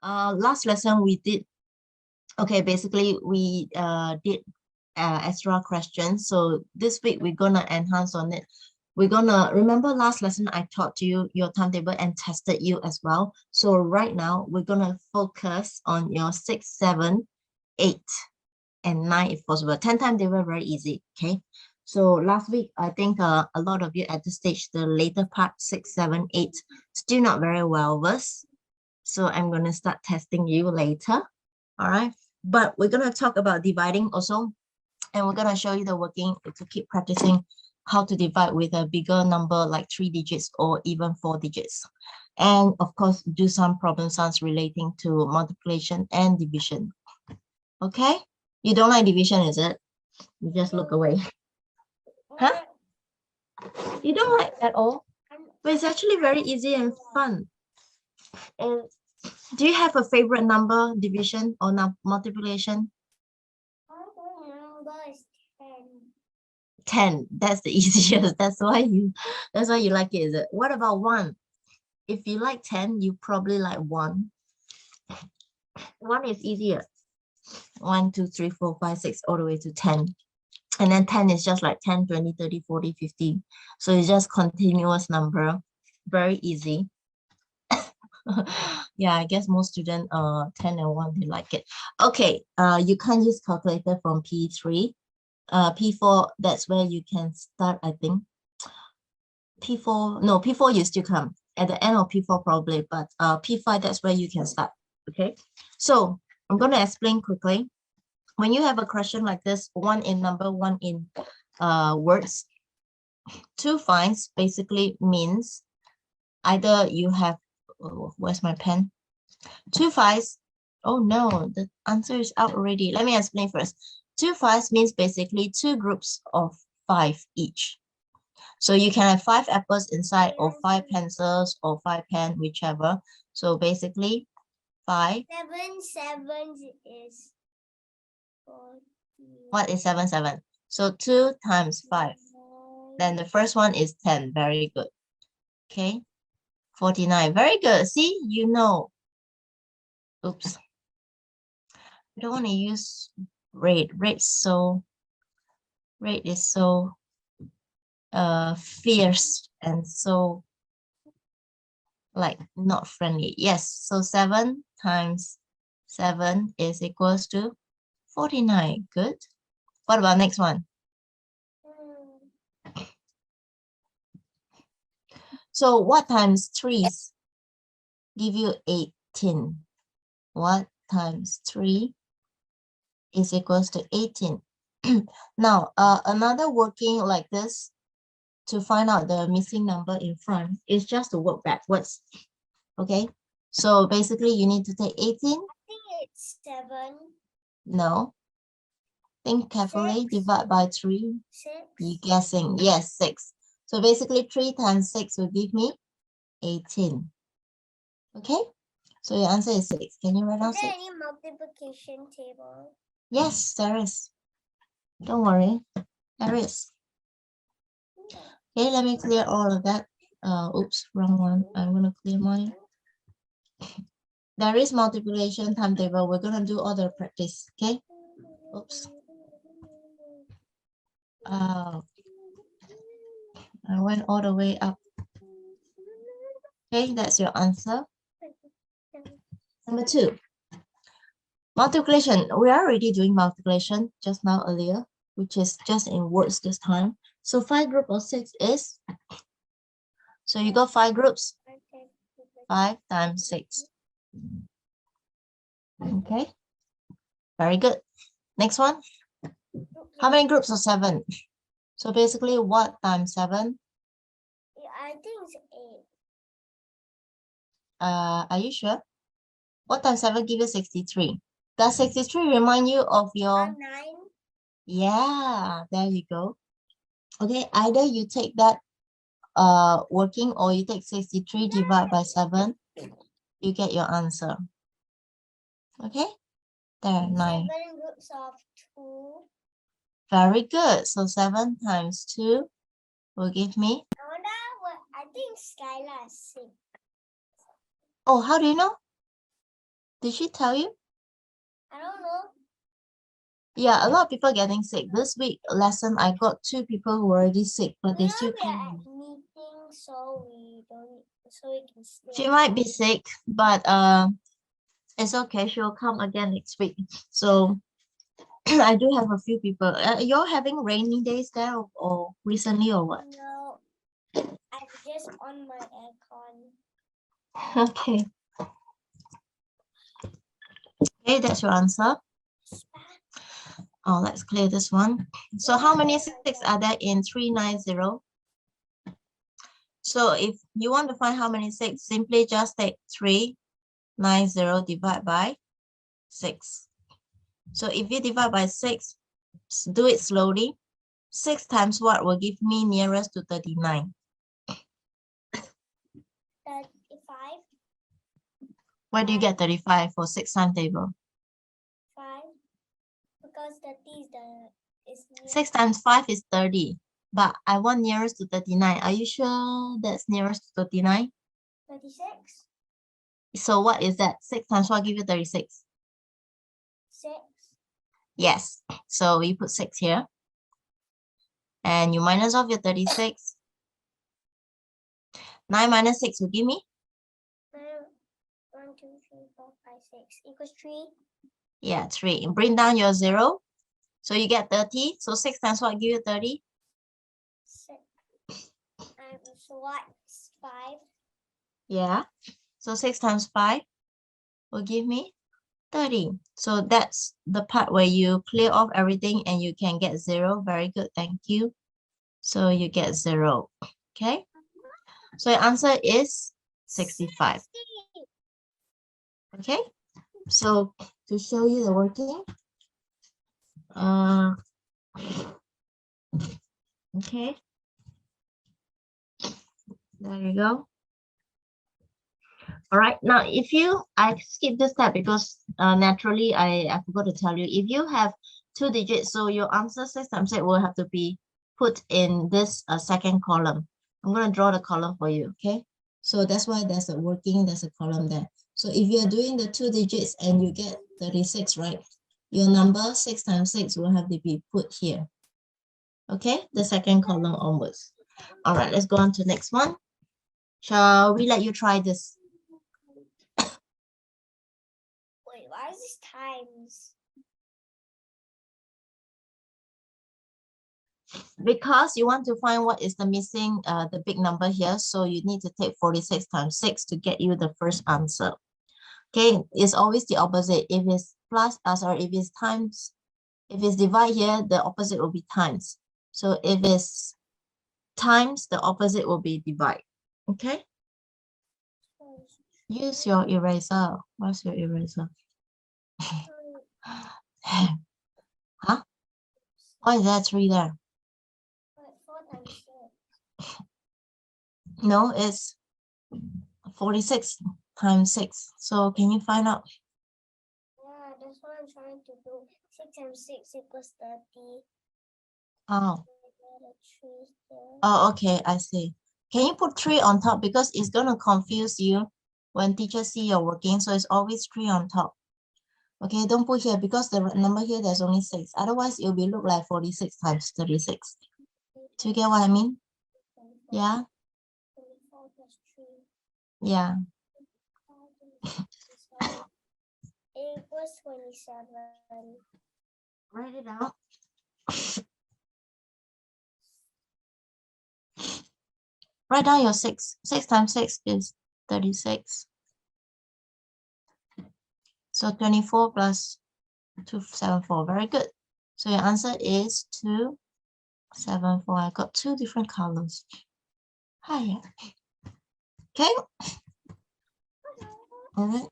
Last lesson we did, okay, basically we did extra questions. So this week we're gonna enhance on it. We're gonna remember last lesson I taught you your timetable and tested you as well. So right now we're gonna focus on your 6, 7, 8, and 9 if possible. 10 timetable very easy. Okay. So last week I think a lot of you at this stage, the later part 6, 7, 8, still not very well versed. So I'm gonna start testing you later. All right. But we're gonna talk about dividing also, and we're gonna show you the working to keep practicing how to divide with a bigger number like 3 digits or even 4 digits. And of course, do some problem sums relating to multiplication and division. Okay? You don't like division, is it? You just look away. Huh? You don't like at all? But it's actually very easy and fun. And do you have a favorite number, division or multiplication? Number is 10. 10. That's the easiest. That's why you like it, is it? What about 1? If you like 10, you probably like 1. 1 is easier. 1, 2, 3, 4, 5, 6, all the way to 10. And then 10 is just like 10, 20, 30, 40, 50. So it's just continuous number. Very easy. Yeah, I guess most students 10 and 1 they like it. Okay, you can't use calculator from P3. P4, that's where you can start, I think. P4, no, P4 you still come at the end of P4 probably, but P5, that's where you can start. Okay, so I'm going to explain quickly. When you have a question like this, 1 in number, 1 in words, 2 finds basically means either you have, oh, where's my pen? 2 finds, oh no, the answer is out already. Let me explain first. 2 finds means basically 2 groups of 5 each. So you can have 5 apples inside or 5 pencils or 5 pen, whichever. So basically 5. 7 is 40. What is 7, 7? So 2 times 5. Then the first one is 10. Very good. Okay. 49. Very good. See, you know. Oops. I don't want to use red. Red is so fierce and so like not friendly. Yes. So 7 times 7 is equals to 49. Good. What about next one? So what times 3 give you 18? What times 3 is equals to 18? Now, another working like this to find out the missing number in front is just to work backwards. Okay, so basically you need to take 18. I think it's 7. No. Think carefully. 6. Divide by 3. 6. You guessing? Yes, 6. So basically 3 times 6 will give me 18. Okay, so your answer is 6. Can you write down 6? Is there any multiplication table? Yes, there is. Don't worry, there is. Okay, let me clear all of that. Oops, wrong one. I'm gonna clear mine. There is multiplication timetable. We're gonna do all the practice. Okay. Oops. I went all the way up. Okay, that's your answer. Number 2. Multiplication. We are already doing multiplication just now earlier, which is just in words this time. So 5 group of 6 is, so you got 5 groups. 5 times 6. Okay. Very good. Next one. How many groups of 7? So basically what times 7? I think it's 8. Are you sure? What times 7 give you 63? Does 63 remind you of your 9? Yeah, there you go. Okay, either you take that working or you take 63 divided by 7, you get your answer. Okay, there, 9. 7 groups of 2. Very good. So 7 times 2 will give me. I think Skylar is 6. Oh, how do you know? Did she tell you? I don't know. Yeah, a lot of people getting sick. This week lesson, I got 2 people who are already sick, but they still We are came. at meeting, so we don't, so we can stay. She might be sick, but it's okay. She'll come again next week. So I do have a few people. You're having rainy days there or recently or what? No, I'm just on my aircon. Okay. Okay, that's your answer. Oh, let's clear this one. So how many 6 are there in 390? So if you want to find how many 6, simply just take 390 divide by 6. So if you divide by 6, do it slowly. 6 times what will give me nearest to 39? 35. Where do you get 35 for 6 timetable? 5. Because 30 is near. 6 times 5 is 30. But I want nearest to 39. Are you sure that's nearest to 39? 36. So what is that? 6 times what give you 36? 6. Yes. So you put 6 here. And you minus off your 36. 9 minus 6 will give me? 1, 2, 3, 4, 5, 6 equals 3. Yeah, 3. Bring down your 0. So you get 30. So 6 times what give you 30? 6. So what's 5? Yeah. So 6 times 5 will give me 30. So that's the part where you clear off everything and you can get 0. Very good. Thank you. So you get 0. Okay. So your answer is 65. Okay. So to show you the working, okay. There you go. All right. Now, I skip this step because naturally I forgot to tell you, if you have 2 digits, so your answer 6 times 8 will have to be put in this second column. I'm going to draw the column for you. Okay. So that's why there's a column there. So if you're doing the 2 digits and you get 36, right? Your number 6 times 6 will have to be put here. Okay. The second column onwards. All right. Let's go on to the next one. Shall we let you try this? Wait, why is this times? Because you want to find what is the missing, the big number here. So you need to take 46 times 6 to get you the first answer. Okay, it's always the opposite. If it's plus, if it's times, if it's divide here, the opposite will be times. So if it's times, the opposite will be divide. Okay, use your eraser. What's your eraser? Huh? Why is that 3 there? 4 times 6. No, it's 46 times 6. So can you find out? Yeah, that's what I'm trying to do. 6 times 6 equals 30. Oh. Oh, okay, I see. Can you put 3 on top because it's going to confuse you when teachers see your working. So it's always 3 on top. Okay, don't put here because the number here, there's only 6. Otherwise, it will be look like 46 times 36. Do you get what I mean? 24. Yeah? 24 plus 3. Yeah. It was 27. Write it out. Write down your 6. 6 times 6 is 36. So 24 plus 274. Very good. So your answer is 274. I got 2 different colors. Hi. Okay. All right.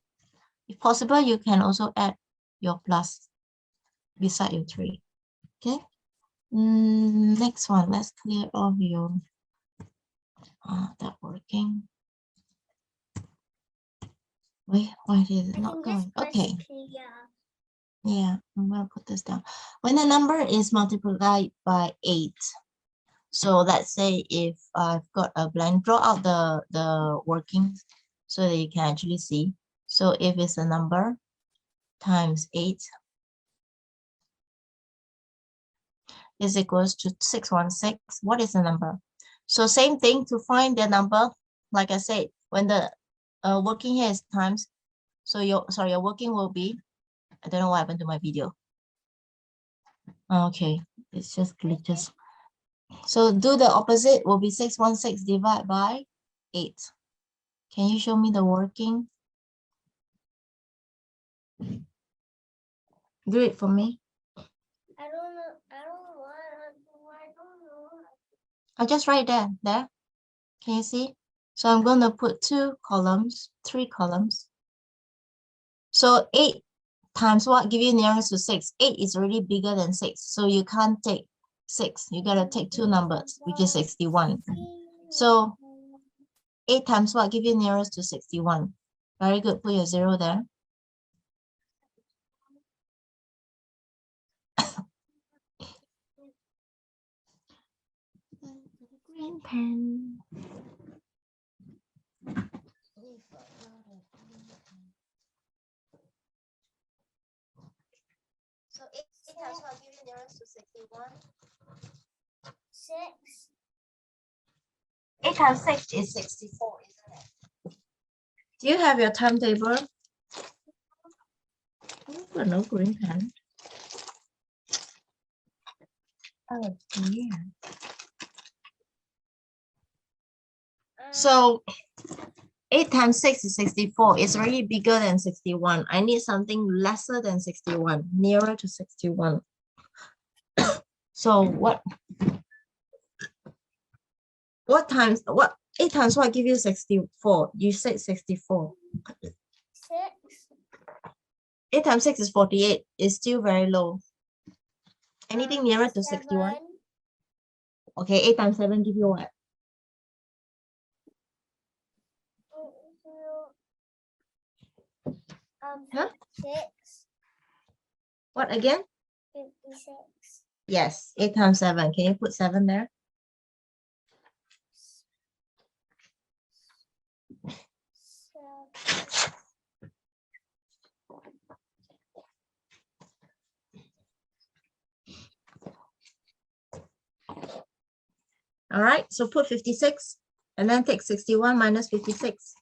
If possible, you can also add your plus beside your 3. Okay. Next one. Let's clear off your that working. Wait, why is it not going? Okay. Yeah, I'm gonna put this down. When the number is multiplied by 8, so let's say if I've got a blank, draw out the working so that you can actually see. So if it's a number times 8 is equals to 616, what is the number? So same thing to find the number. Like I said, when the working here is times, so your working will be, I don't know what happened to my video. Okay, it's just glitches. So do the opposite, will be 616 divided by 8. Can you show me the working? Do it for me. I don't know. I don't know. I'll just write there. Can you see? So I'm going to put 2 columns, 3 columns. So 8 times what give you nearest to 6? 8 is already bigger than 6. So you can't take 6. You got to take 2 numbers, which is 61. So 8 times what give you nearest to 61? Very good. Put your 0 there. Green pen. So 8 times what give you nearest to 61? 6. 8 times 6 is 64, isn't it? Do you have your timetable? Oh, no green pen. Oh dear. So 8 times 6 is 64. It's already bigger than 61. I need something lesser than 61, nearer to 61. So what times, 8 times what give you 64? You said 64. 6. 8 times 6 is 48. It's still very low. Anything nearer to 61? 7. Okay, 8 times 7 give you what? Huh? 6. What again? 56. Yes, 8 times 7. Can you put 7 there? All right, so put 56 and then take 61 minus 56.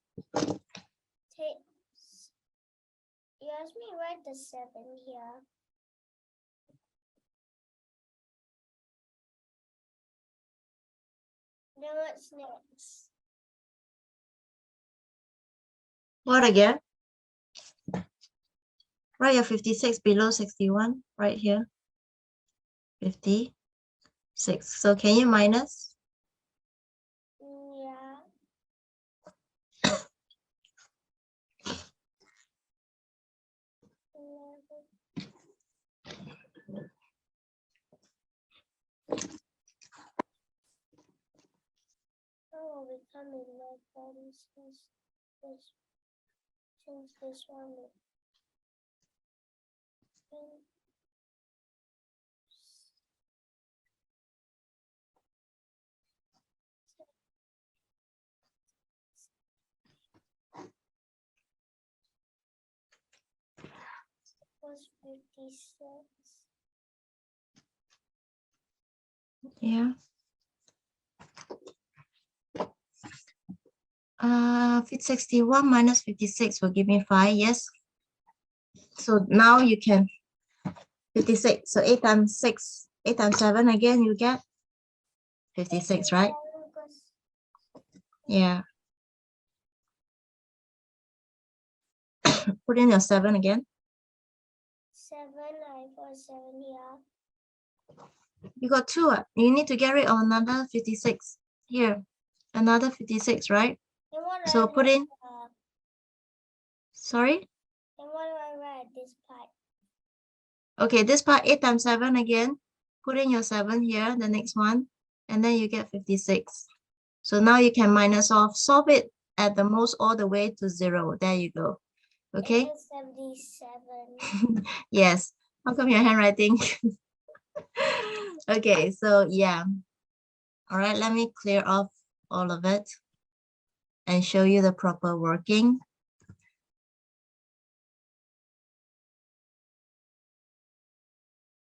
You asked me to write the 7 here. Then what's next? What again? Write your 56 below 61 right here. 56. So can you minus? Yeah. Oh, we come in like this since this one was 56. Yeah. 61 minus 56 will give me 5. Yes. So now you can 56. So 8 times 6, 8 times 7 again, you get 56, right? Yeah. Put in your 7 again. 7, I got 7 here. You got 2. You need to get rid of another 56 here. Another 56, right? So put in. Sorry? And what do I write this part? Okay, this part 8 times 7 again. Put in your 7 here, the next one, and then you get 56. So now you can minus off, solve it at the most all the way to 0. There you go. Okay? 77. Yes. How come your handwriting? Okay, so yeah. All right, let me clear off all of it and show you the proper working.